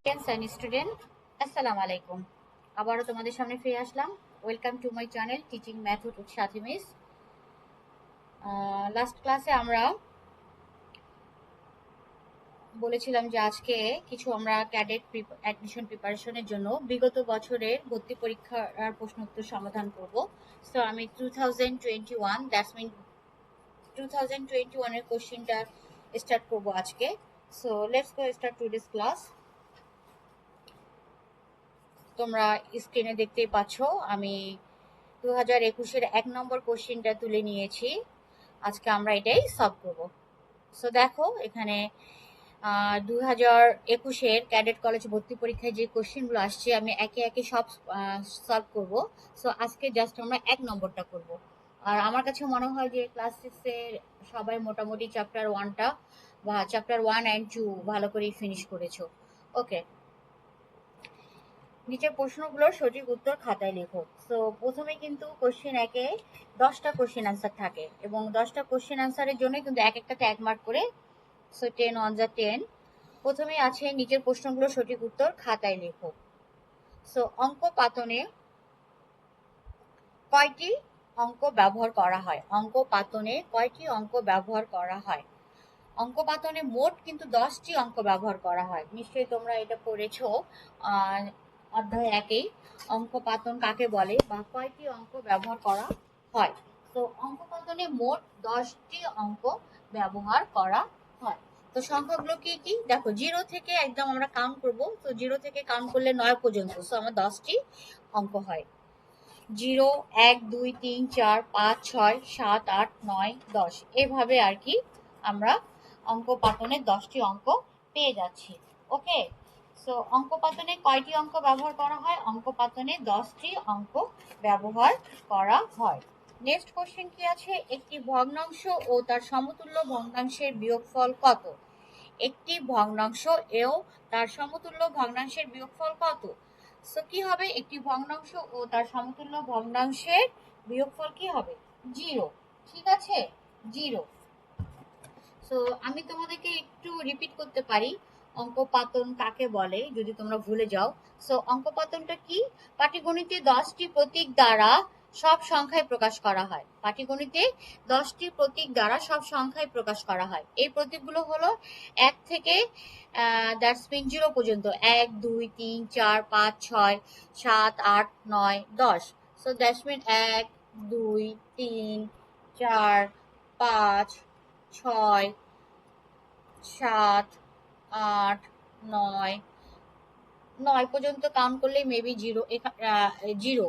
and student, আসসালামু আলাইকুম। আবারও তোমাদের সামনে ফিরে আসলাম। Welcome to my channel teaching math with Sathi miss. Last ক্লাসে আমরা বলেছিলাম যে আজকে কিছু আমরা ক্যাডেট অ্যাডমিশন প্রিপারেশনের জন্য বিগত বছরের ভর্তি পরীক্ষার প্রশ্ন উত্তর সমাধান করব। সো আমি 2021 দ্যাটস মিন 2021 এর কোশ্চেনটা স্টার্ট করব আজকে। So let's go start today's class. তোমরা স্ক্রিনে দেখতেই পাচ্ছ আমি 2021-এর 1 নম্বর কোশ্চেনটা তুলে নিয়েছি। আজকে আমরা এটাই সলভ করব। সো দেখো এখানে 2021-এর ক্যাডেট কলেজ ভর্তি পরীক্ষায় যে কোশ্চেনগুলো আসছে আমি একে একে সব সলভ করব। সো আজকে জাস্ট আমরা 1 নম্বরটা করব। আর আমার কাছে মনে হয় যে ক্লাস 6-এর সবাই মোটামুটি চ্যাপ্টার 1টা বা চ্যাপ্টার 1 অ্যান্ড 2 ভালো করেই ফিনিশ করেছো। ওকে, নিচের প্রশ্নগুলোর সঠিক উত্তর খাতায় লেখো। সো প্রথমে কিন্তু কোশ্চেন একে 10টা কোশ্চেন আনসার থাকে এবং 10টা কোশ্চেন আনসারের জন্য কিন্তু এক একটাতে 1 মার্ক করে। সো 10 অন যা 10। প্রথমে আছে নিচের প্রশ্নগুলোর সঠিক উত্তর খাতায় লেখো। সো অঙ্ক পাতনে কয়টি অঙ্ক ব্যবহার করা হয়? অঙ্ক পাতনে কয়টি অঙ্ক ব্যবহার করা হয়? অঙ্ক পাতনে মোট কিন্তু 10টি অঙ্ক ব্যবহার করা হয়। নিশ্চয়ই তোমরা এটা পড়েছো অধ্যায় 1-এ অঙ্ক পাতন কাকে বলে বা কয়টি অঙ্ক ব্যবহার করা হয়। তো অঙ্ক পাতনে মোট 10টি অঙ্ক ব্যবহার করা হয়। তো সংখ্যাগুলো কি কি দেখো, 0 থেকে একদম আমরা কাউন্ট করব। তো 0 থেকে কাউন্ট করলে 9 পর্যন্ত। সো আমার 10টি অঙ্ক হয়। 0 1 2 3 4 5 6 7 8 9 10 এভাবে আর কি আমরা অঙ্ক পাতনে 10টি অঙ্ক পেয়ে যাচ্ছি। ওকে, সো অঙ্ক পাতনে কয়টি অঙ্ক ব্যবহার করা হয়? অঙ্ক পাতনে 10টি অঙ্ক ব্যবহার করা হয়। নেক্সট কোশ্চেন কি আছে? একটি ভগ্নাংশ ও তার সমতুল্য ভগ্নাংশের বিয়োগফল কত? একটি ভগ্নাংশ ও তার সমতুল্য ভগ্নাংশের বিয়োগফল কত? সো কি হবে? একটি ভগ্নাংশ ও তার সমতুল্য ভগ্নাংশের বিয়োগফল কি হবে? 0। ঠিক আছে, 0। সো আমি তোমাদেরকে একটু রিপিট করতে পারি অঙ্ক পাতন কাকে বলে যদি তোমরা ভুলে যাও। সো অঙ্ক পাতনটা কি? পাটিগণিতে 10টি প্রতীক দ্বারা সব সংখ্যায় প্রকাশ করা হয়। পাটিগণিতে 10টি প্রতীক দ্বারা সব সংখ্যায় প্রকাশ করা হয়। এই প্রতীকগুলো হলো 1 থেকে দ্যাটস মিন 0 পর্যন্ত। 1 2 3 4 5 6 7 8 9 10। সো দ্যাটস মিন 1 2 3 4 5 6 7 8 9 9 পর্যন্ত কাউন্ট করলেই মেবি 0 0।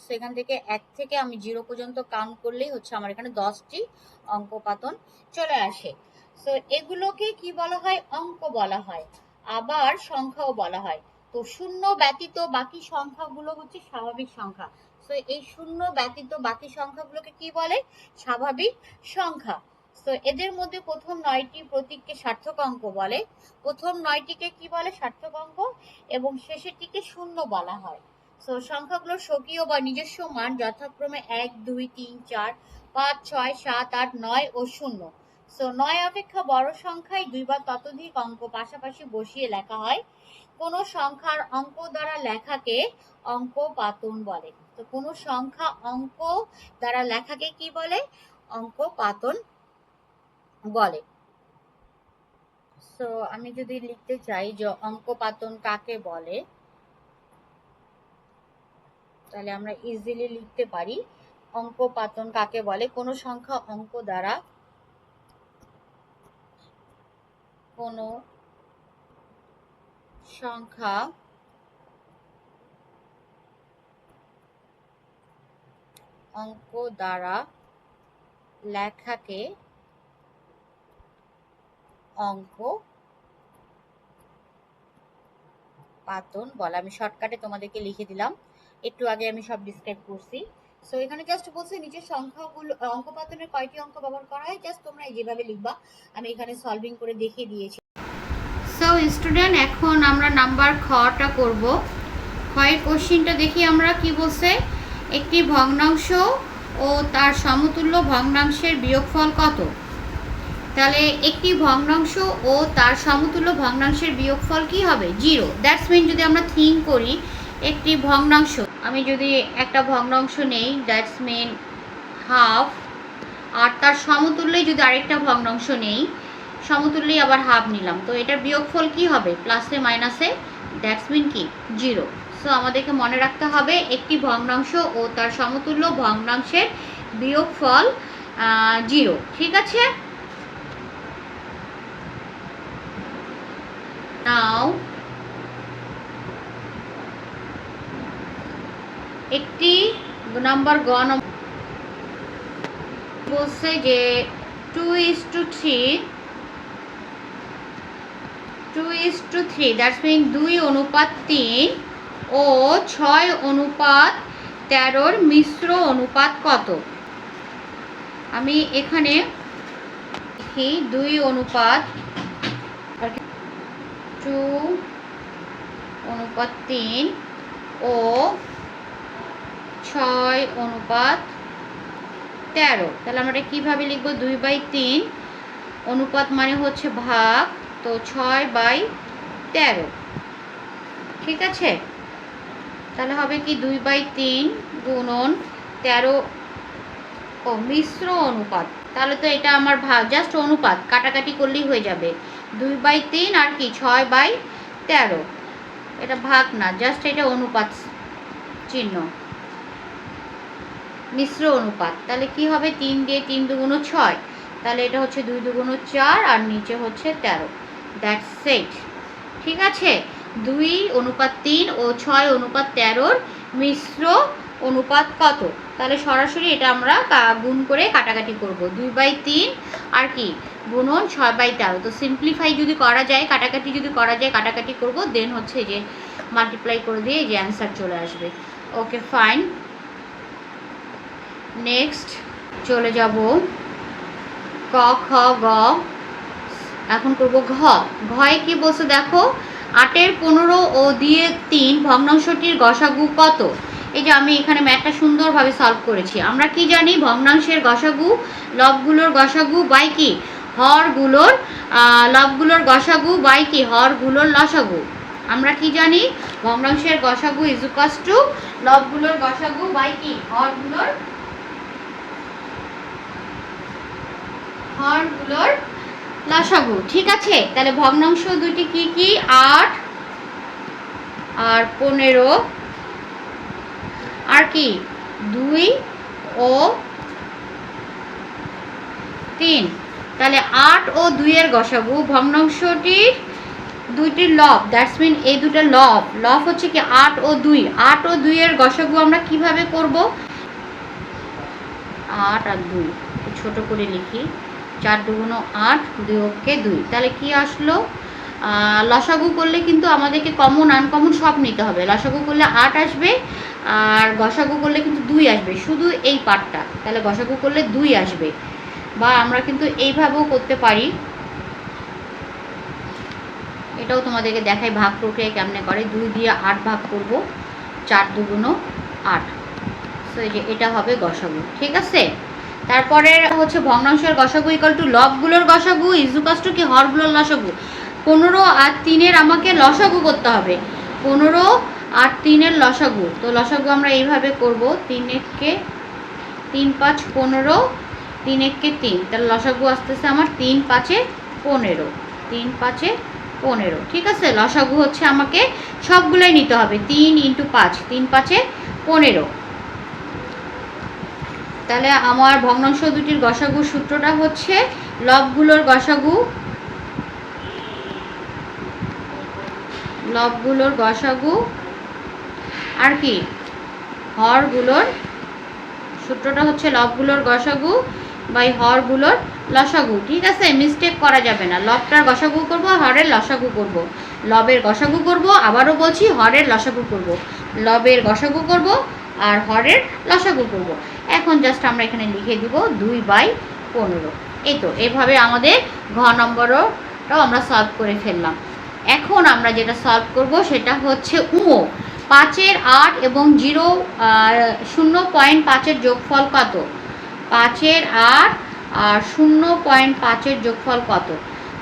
সেখান থেকে 1 থেকে আমি 0 পর্যন্ত কাউন্ট করলেই হচ্ছে আমার এখানে 10টি অঙ্ক পাতন চলে আসে। সো এগুলোকে কি বলা হয়? অঙ্ক বলা হয়, আবার সংখ্যাও বলা হয়। তো শূন্য ব্যতীত বাকি সংখ্যাগুলো হচ্ছে স্বাভাবিক সংখ্যা। সো এই শূন্য ব্যতীত বাকি সংখ্যাগুলোকে কি বলে? স্বাভাবিক সংখ্যা। তো এদের মধ্যে প্রথম 9টি প্রতীককে সার্থক অঙ্ক বলে। প্রথম 9টিকে কি বলে? সার্থক অঙ্ক। এবং শেষেরটিকে শূন্য বলা হয়। সো সংখ্যাগুলোর স্বকীয় বা নিজস্ব মান যথাক্রমে 1 2 3 4 5 6 7 8 9 ও 0। সো 9 অপেক্ষা বড় সংখ্যায় 2 বা ততোধিক অঙ্ক পাশাপাশি বসিয়ে লেখা হয়। কোন সংখ্যার অঙ্ক দ্বারা লেখাকে অঙ্ক পাতন বলে। তো কোন সংখ্যা অঙ্ক দ্বারা লেখাকে কি বলে? অঙ্ক পাতন বলে। সো আমি যদি লিখতে চাই যে অঙ্ক পাতন কাকে বলে, তাহলে আমরা ইজিলি লিখতে পারি অঙ্ক পাতন কাকে বলে? কোন সংখ্যা অঙ্ক দ্বারা কোন সংখ্যা অঙ্ক দ্বারা লেখাকে অঙ্ক পাতন বলে। আমি শর্টকাটে তোমাদেরকে লিখে দিলাম, একটু আগে আমি সব ডিসক্রাইব করছি। সো এখানে জাস্ট বলছি নিচের সংখ্যাগুলো অঙ্ক পাতনের কয়টি অঙ্ক ব্যবহার করা হয়, জাস্ট তোমরা যেভাবে লিখবা আমি এখানে সলভিং করে দেখিয়ে দিয়েছি। সো স্টুডেন্ট, এখন আমরা নাম্বার খটা করব। ক্ষয়ের কোশ্চেনটা দেখি আমরা কি বলছে। একটি ভগ্নাংশ ও তার সমতুল্য ভগ্নাংশের বিয়োগফল কত? তাহলে একটি ভগ্নাংশ ও তার সমতুল্য ভগ্নাংশের বিয়োগফল কি হবে? 0। দ্যাটস মিন যদি আমরা থিঙ্ক করি একটি ভগ্নাংশ, আমি যদি একটা ভগ্নাংশ নেই, দ্যাটস মিন হাফ, আর তার সমতুল্যই যদি আরেকটা ভগ্নাংশ নেই, সমতুল্যই আবার হাফ নিলাম, তো এটার বিয়োগফল কি হবে? প্লাসে মাইনাসে, দ্যাটস মিন কি? 0। সো আমাদেরকে মনে রাখতে হবে একটি ভগ্নাংশ ও তার সমতুল্য ভগ্নাংশের বিয়োগফল 0। ঠিক আছে। নাও একটি নাম্বার গ বলছে যে 2:3 দ্যাটস মিন 2:3 ও 6:13 মিশ্র অনুপাত কত? আমি এখানে লিখি 2:3 ও 6:13। তাহলে আমরা এটা কীভাবে লিখবো? 2/3 অনুপাত মানে হচ্ছে ভাগ, তো 6/13। ঠিক আছে। তাহলে হবে কি 2/3 গুণন 13 ও মিশ্র অনুপাত। তাহলে তো এটা আমার ভাগ, জাস্ট অনুপাত, কাটাকাটি করলেই হয়ে যাবে। 2/3 আর কি 6/13, এটা ভাগ না, জাস্ট এটা অনুপাত চিহ্ন, মিশ্র অনুপাত। তাহলে কি হবে? 3 দিয়ে 3 দুগুণ 6, তাহলে এটা হচ্ছে 2 দুগুণ 4 আর নিচে হচ্ছে 13। That's it. ঠিক আছে। 2:3 ও 6:13 মিশ্র অনুপাত কত? তাহলে সরাসরি এটা আমরা গুণ করে কাটাকাটি করব। 2/3 আর কি গুণন 6/13। তো সিম্পলিফাই যদি করা যায়, কাটাকাটি যদি করা যায়, কাটাকাটি করব, দেন হচ্ছে যে মাল্টিপ্লাই করে দিয়ে যে অ্যান্সার চলে আসবে। Okay fine. নেক্সট চলে যাব ক, খ, গ। এখন করব ঘ। ঘয়ে কি বলছে দেখো, 8-15 ও 2-3 ভগ্নাংশটির গসাগু কত? এই যে আমি এখানে ম্যাথটা সুন্দরভাবে সলভ করেছি। আমরা কি জানি? ভগ্নাংশের গসাগু লবগুলোর গসাগু বাই কি হরগুলোর, লবগুলোর গসাগু বাই কি হরগুলোর লসাগু। আমরা কি জানি? ভগ্নাংশের গসাগু ইজ ইকুয়ালস টু লবগুলোর গসাগু বাই কি হরগুলোর লসাগু। ঠিক আছে। তাহলে ভগ্নাংশ দুটি কি কি? 8 আর 15 আর কি 2 ও 3। তাহলে 8 ও 2 এর গসাগু, ভগ্নাংশটির দুইটির লব, দ্যাটস মিন এই দুটো লব হচ্ছে কি 8 ও 2। 8 ও 2 এর গসাগু আমরা কিভাবে করব? 8 আর 2 ছোট করে লিখি, 4 দুগুণ 8, 2 2। তাহলে কি আসলো? লসাগু করলে কিন্তু আমাদেরকে কমন আনকমন সব নিতে হবে। লসাগু করলে 8 আসবে, আর গসাগু করলে কিন্তু 2 আসবে, শুধু এই পার্টটা। তাহলে গসাগু করলে 2 আসবে, বা আমরা কিন্তু এইভাবেও করতে পারি। এটাও তোমাদেরকে দেখাই ভাগ প্রক্রিয়া কেমনে করে। 2 দিয়ে 8 ভাগ করব, 4 দুগুণ 8। সো এই যে এটা হবে গসাগু। ঠিক আছে। তারপরে হচ্ছে ভগ্নাংশের গসাগু ইকুয়াল টু লবগুলোর গসাগু ইজ ইকুয়ালস টু কি হরগুলোর লসাগু। 15 আর 3 এর আমাকে লসাগু করতে হবে। 15 আর 3 এর লসাগু, তো লসাগু আমরা এইভাবে করব, 3 কে 3 5 15, 3 কে 3, তাহলে লসাগু আসতেছে আমার 3 5 15, 3 5 15। ঠিক আছে। লসাগু হচ্ছে আমাকে সবগুলোই নিতে হবে, 3 × 5, 3 5 15। তাহলে আমার ভগ্নাংশ দুটির গসাগু সূত্রটা হচ্ছে লবগুলোর গসাগু আর কি হরগুলোর, সূত্রটা হচ্ছে লবগুলোর গসাগু বাই হরগুলোর লসাগু। ঠিক আছে। মিস্টেক করা যাবে না। লবটার গসাগু করব, হরের লসাগু করব। লবের গসাগু করব, আবারও বলছি হরের লসাগু করব। লবের গসাগু করব আর হরের লসাগু করব। এখন জাস্ট আমরা এখানে লিখে দিব 2/15। এই তো এইভাবে আমাদের ঘ নম্বরটাও আমরা সলভ করে ফেললাম। এখন আমরা যেটা সলভ করব সেটা হচ্ছে 5-এর 8 এবং 0.5-এর যোগফল কত? 5-এর 8 আর 0.5-এর যোগফল কত?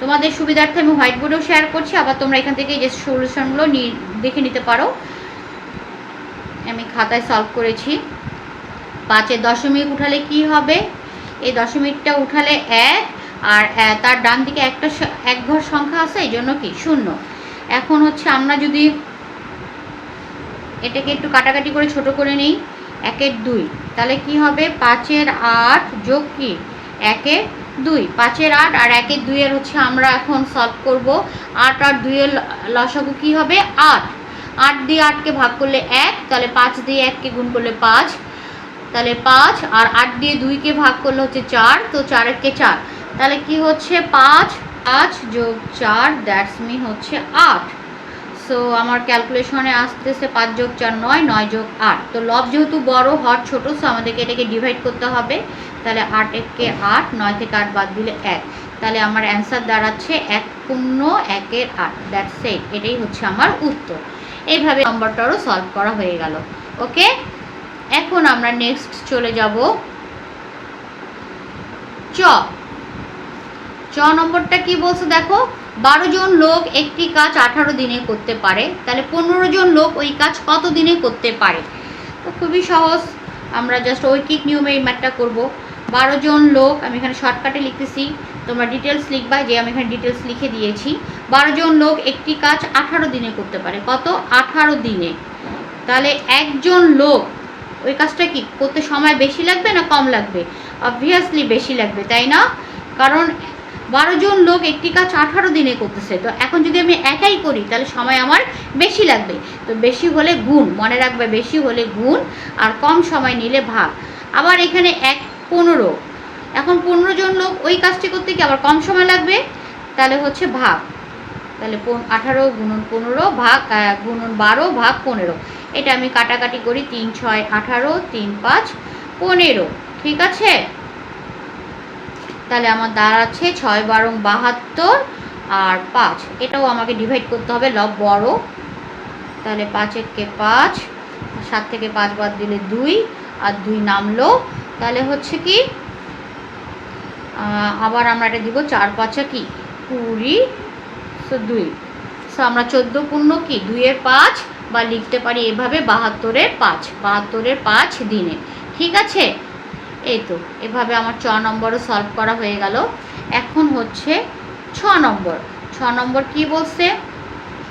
তোমাদের সুবিধার্থে আমি হোয়াইট বোর্ডেও শেয়ার করছি, আবার তোমরা এখান থেকে যে সলিউশনগুলো দেখে নিতে পারো। আমি খাতায় সলভ করেছি। 5-এর দশমিক উঠালে কি হবে? এই দশমিকটা উঠালে 1, আর তার ডান দিকে একটা এক ঘর সংখ্যা আছে, এই জন্য কি 0। এখন হচ্ছে আমরা যদি এটাকে একটু কাটাকাটি করে ছোট করে নিই, 1-এর 2, তাহলে কি হবে? 5-এর 8 যোগ কি 1-এর 2, 5-এর 8 আর 1-এর 2-এর হচ্ছে আমরা এখন সলভ করব। 8 আর 2-এর লসাগু কি হবে? 8। 8 দিয়ে 8কে ভাগ করলে 1, তাহলে 5 দিয়ে 1কে গুণ করলে 5, তাহলে 5, আর 8 দিয়ে 2কে ভাগ করলে হচ্ছে 4, তো 4-এরকে 4, তাহলে কি হচ্ছে 5 যোগ 4, দ্যাটস মিন হচ্ছে 8। সো আমার ক্যালকুলেশনে আসতেছে 5 যোগ 4 9, 9 যোগ 8। তো লব যেহেতু বড়, হর ছোট, সো আমাদেরকে এটাকে ডিভাইড করতে হবে। তাহলে 8-একে 8, 9 থেকে 8 বাদ দিলে 1, তাহলে আমার অ্যান্সার দাঁড়াচ্ছে 1.1-এর 8। দ্যাটস ইট, এটাই হচ্ছে আমার উত্তর। এইভাবে নম্বরটারও সলভ করা হয়ে গেল। ওকে, এখন আমরা নেক্সট চলে যাব চ নম্বরটা কি বলছে দেখো। 12 জন লোক একটি কাজ 18 দিনে করতে পারে, তাহলে 15 জন লোক ওই কাজ কত দিনে করতে পারে? তো খুবই সহজ, আমরা জাস্ট ঐকিক নিয়মে এই ম্যাথটা করব। 12 জন লোক, আমি এখানে শর্টকাটে লিখতেছি, তোমরা ডিটেলস লিখবা, যে আমি এখানে ডিটেলস লিখে দিয়েছি। 12 জন লোক একটি কাজ 18 দিনে করতে পারে। কত? 18 দিনে। তাহলে একজন লোক ওই কাজটা কি করতে সময় বেশি লাগবে না কম লাগবে? অবভিয়াসলি বেশি লাগবে, তাই না? কারণ 12 জন লোক একটি কাজ 18 দিনে করতেছে, তো এখন যদি আমি একাই করি তাহলে সময় আমার বেশি লাগবে। তো বেশি হলে গুণ, মনে রাখবে, বেশি হলে গুণ, আর কম সময় নিলে ভাগ। আবার এখানে 15, এখন 15 জন লোক ওই কাজটি করতে কি আবার কম সময় লাগবে, তাহলে হচ্ছে ভাগ। তাহলে 18 গুণন 15 ভাগ গুণন 12 ভাগ 15, এটা আমি কাটাকাটি করি, 3 6 18, 3 5 15, ঠিক আছে? তাহলে আমার দাঁড়াচ্ছে 6 12 72 আর 5, এটাও আমাকে ডিভাইড করতে হবে, লব বড়। তাহলে 5-একে 5, 7 থেকে 5 বাদ দিলে 2, আর 2 নামলো, তাহলে হচ্ছে কি আবার আমরা এটা দিব 4 5 কি 20, সো 2, সো আমরা 14 পূর্ণ কি 2-এর 5, বা লিখতে পারি এভাবে 72-এর 5, 72-এর 5 দিনে, ঠিক আছে? এই তো, এভাবে আমার 6 নম্বরও সলভ করা হয়ে গেল। এখন হচ্ছে 6 নম্বর। 6 নম্বর কি বলছে?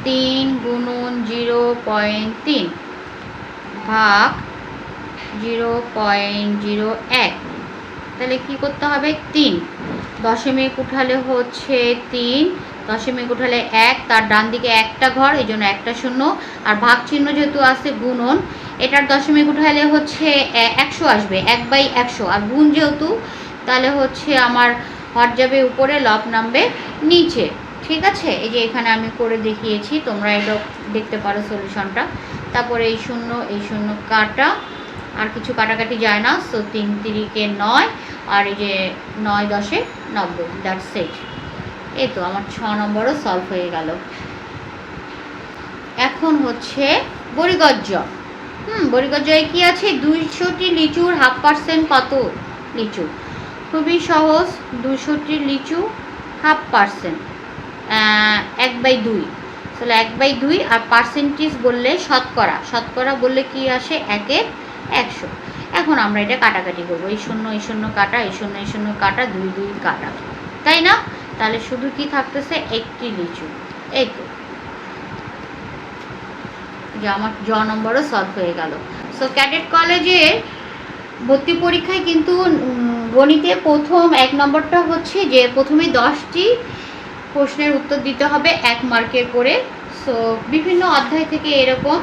3 গুণন 0.3 ভাগ 0.01, তাহলে কি করতে হবে? 3 দশমিক উঠালে হচ্ছে 3, দশমিক উঠালে 1, তার ডান দিকে একটা ঘর, এই জন্য একটা শূন্য, আর ভাগ চিহ্ন যেহেতু আছে গুণন, এটার দশমিক উঠালে হচ্ছে 100 আসবে, 1/100, আর গুণ যেহেতু, তাহলে হচ্ছে আমার হর যাবে উপরে, লব নামবে নিচে, ঠিক আছে? এই যে এখানে আমি করে দেখিয়েছি, তোমরা এটা দেখতে পারো সলিউশনটা। তারপরে এই শূন্য কাটা, আর কিছু কাটাকাটি যায় না, সো 3 3-কে 9, আর এই যে 9 10-এ 90, দ্যাটস ইট। এই তো আমার 6 নম্বরও সলভ হয়ে গেল। এখন হচ্ছে বরিগজ্জ। বরিগজ্জয় কি আছে? 200টি লিচুর 1/2% কত লিচু? খুবই সহজ, 200টি লিচু 1/2%, 1/2, তাহলে 1/2, আর পার্সেন্টেজ বললে শতকরা বললে কি আসে? 1/100। এখন আমরা এটা কাটাকাটি করবো, এই শূন্য কাটা, এই শূন্য কাটা, 2 2 কাটা, তাই না? তাহলে শুধু কি থাকতেছে? 1টি লিচু। এই তো, যে আমার জ নম্বরও সলভ হয়ে গেল। সো ক্যাডেট কলেজে ভর্তি পরীক্ষায় কিন্তু গণিতে প্রথম 1 নম্বরটা হচ্ছে যে প্রথমে 10টি প্রশ্নের উত্তর দিতে হবে 1 মার্কের করে। সো বিভিন্ন অধ্যায় থেকে এরকম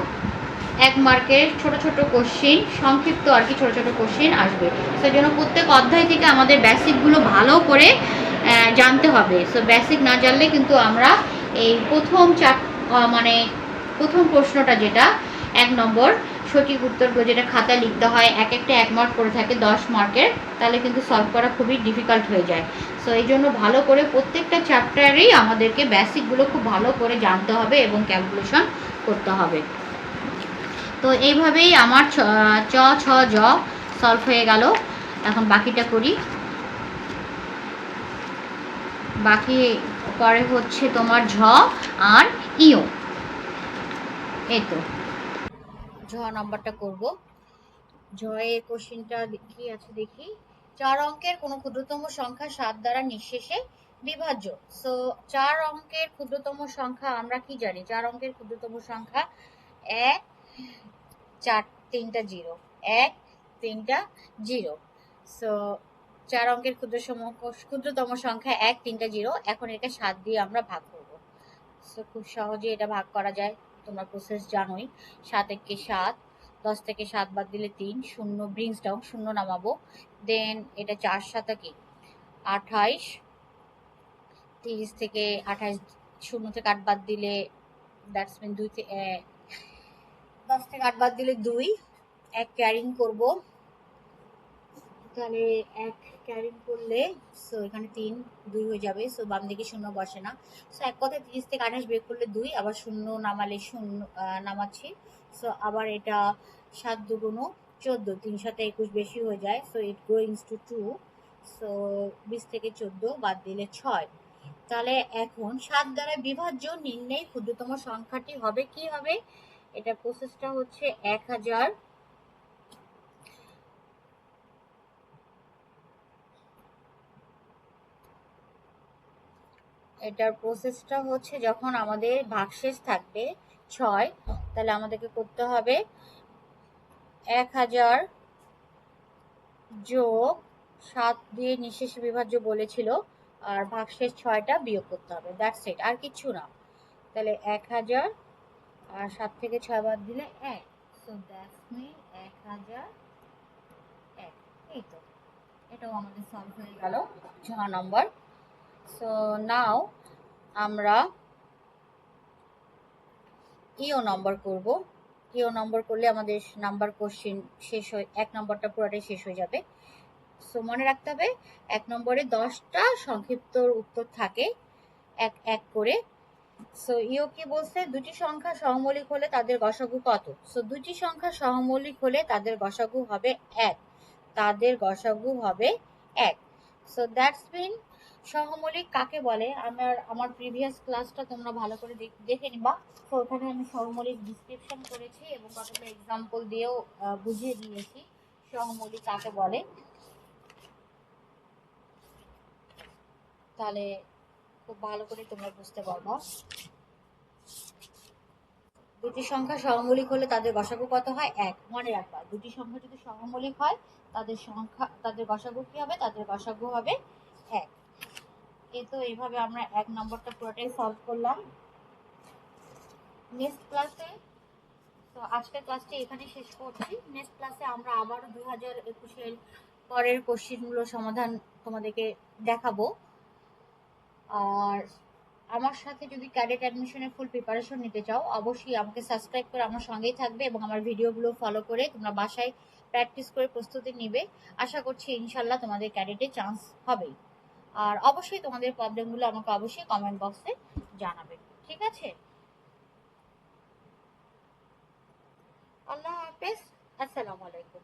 1 মার্কের ছোট ছোট কোশ্চেন, সংক্ষিপ্ত আর কি ছোট ছোট কোশ্চেন আসবে। সেই জন্য প্রত্যেক অধ্যায় থেকে আমাদের বেসিকগুলো ভালো করে জানতে হবে। সো বেসিক না জানলে কিন্তু আমরা এই প্রথম প্রশ্নটা যেটা 1 নম্বর সঠিক উত্তরগুলো যেটা খাতায় লিখতে হয়, একটা 1 মার্ক করে থাকে 10 মার্কের, তাহলে কিন্তু সলভ করা খুবই ডিফিকাল্ট হয়ে যায়। সো এই জন্য ভালো করে প্রত্যেকটা চ্যাপ্টারেই আমাদেরকে বেসিকগুলো খুব ভালো করে জানতে হবে এবং ক্যালকুলেশন করতে হবে। তো এইভাবেই আমার চ ছ জ সলভ হয়ে গেল। এখন বাকিটা করি। বাকি পরে হচ্ছে তোমার ঝ আর ইও। এই তো ঝ নাম্বারটা করব। জয়ের কোশ্চেনটা কি আছে দেখি। 4 অঙ্কের কোন ক্ষুদ্রতম সংখ্যা 7 দ্বারা নিঃশেষে বিভাজ্য। সো 4 অঙ্কের ক্ষুদ্রতম সংখ্যা আমরা কি জানি? 4 অঙ্কের ক্ষুদ্রতম সংখ্যা 1 4 3টা 0 1 3টা 0। সো 4 অঙ্কের ক্ষুদ্রতম সংখ্যা 1 3টা 0। এখন এটা 7 দিয়ে আমরা ভাগ করব। সো খুব সহজে এটা ভাগ করা যায়, তোমরা প্রসেস জানোই। 7 একে 7, 10 থেকে 7 বাদ দিলে 3, শূন্য ব্রিংস ডাউন, শূন্য নামাবো। দেন এটা 4 7 কি 28, 30 থেকে 28 শূন্য থেকে 8 বাদ দিলে দ্যাটস মিন 2 থেকে 10 থেকে 8 বাদ দিলে 2, 1 ক্যারিং করব। তাহলে 1 ক্যারিং করলে সো এখানে 3 2 হয়ে যাবে। সো বাম দিকে শূন্য বসে না। সো এক কথায় 30 থেকে 28 বের করলে 2, আবার শূন্য নামালে শূন্য নামাচ্ছি। সো আবার এটা 7 দুগুণ 14, 3 সাথে 21 বেশি হয়ে যায়। So it goings to 2। So 20 থেকে 14 বাদ দিলে 6। তাহলে এখন 7 দ্বারা বিভাজ্য নির্ণয় ক্ষুদ্রতম সংখ্যাটি হবে কি হবে? এটা প্রসেসটা হচ্ছে 1000। এটার প্রসেসটা হচ্ছে যখন আমাদের ভাগশেষ থাকবে 6, তাহলে আমাদেরকে করতে হবে 1000 যোগ 7 দিয়ে নিঃশেষে বিভাজ্য বলেছিল, আর ভাগশেষ 6টা বিয়োগ করতে হবে। দ্যাটস ইট, আর কিছু না। তাহলে 1000 আর 7 থেকে 6 বাদ দিলে 1। So that's mean 1001। এই তো, এটাও আমাদের সলভ হয়ে গেল 6 নম্বর। সো নাও আমরা ইও নম্বর করব। ইও নম্বর করলে আমাদের নাম্বার কোশ্চেন শেষ হয়ে 1 নম্বরটা পুরোটাই শেষ হয়ে যাবে। সো মনে রাখতে হবে 1 নম্বরে 10টা সংক্ষিপ্ত উত্তর থাকে 1 1 করে। সো ইও কি বলছে? দুটি সংখ্যা সহমৌলিক হলে তাদের গসাগু কত? সো দুটি সংখ্যা সহমৌলিক হলে তাদের গসাগু হবে 1। তাদের গসাগু হবে 1। সো দ্যাটস মিন সহমৌলিক কাকে বলে? আমার প্রিভিয়াস ক্লাসটা তোমরা ভালো করে দেখে নিবা। তো ওখানে আমি সহমৌলিক ডিসক্রিপশন করেছি এবং কতগুলো এক্সাম্পল দিয়েও বুঝিয়ে দিয়েছি সহমৌলিক কাকে বলে। তাহলে খুব ভালো করে তোমরা বুঝতে পারবা। দুটি সংখ্যা সহমৌলিক হলে তাদের গসাগু কত হয়? 1। মনে রাখবা, দুটি সংখ্যা যদি সহমৌলিক হয় তাদের গসাগু কি হবে? তাদের গসাগু হবে 1। এই তো এইভাবে আমরা 1 নম্বরটা পুরোটাই সলভ করলাম। নেক্সট ক্লাসে, তো আজকের ক্লাসটি এখানে শেষ করছি। নেক্সট ক্লাসে আমরা আবারও 2021-এর পরের কোশ্চেনগুলোর সমাধান তোমাদেরকে দেখাবো। আর আমার সাথে যদি ক্যাডেট অ্যাডমিশনের ফুল প্রিপারেশন নিতে চাও, অবশ্যই আমাকে সাবস্ক্রাইব করে আমার সঙ্গেই থাকবে এবং আমার ভিডিওগুলো ফলো করে তোমরা বাসায় প্র্যাকটিস করে প্রস্তুতি নিবে। আশা করছি ইনশাল্লাহ তোমাদের ক্যাডেটে চান্স হবেই। আর অবশ্যই তোমাদের প্রবলেমগুলো আমাকে অবশ্যই কমেন্ট বক্সে জানাবে। ঠিক আছে? আল্লাহ হাফেজ। আসসালামু আলাইকুম।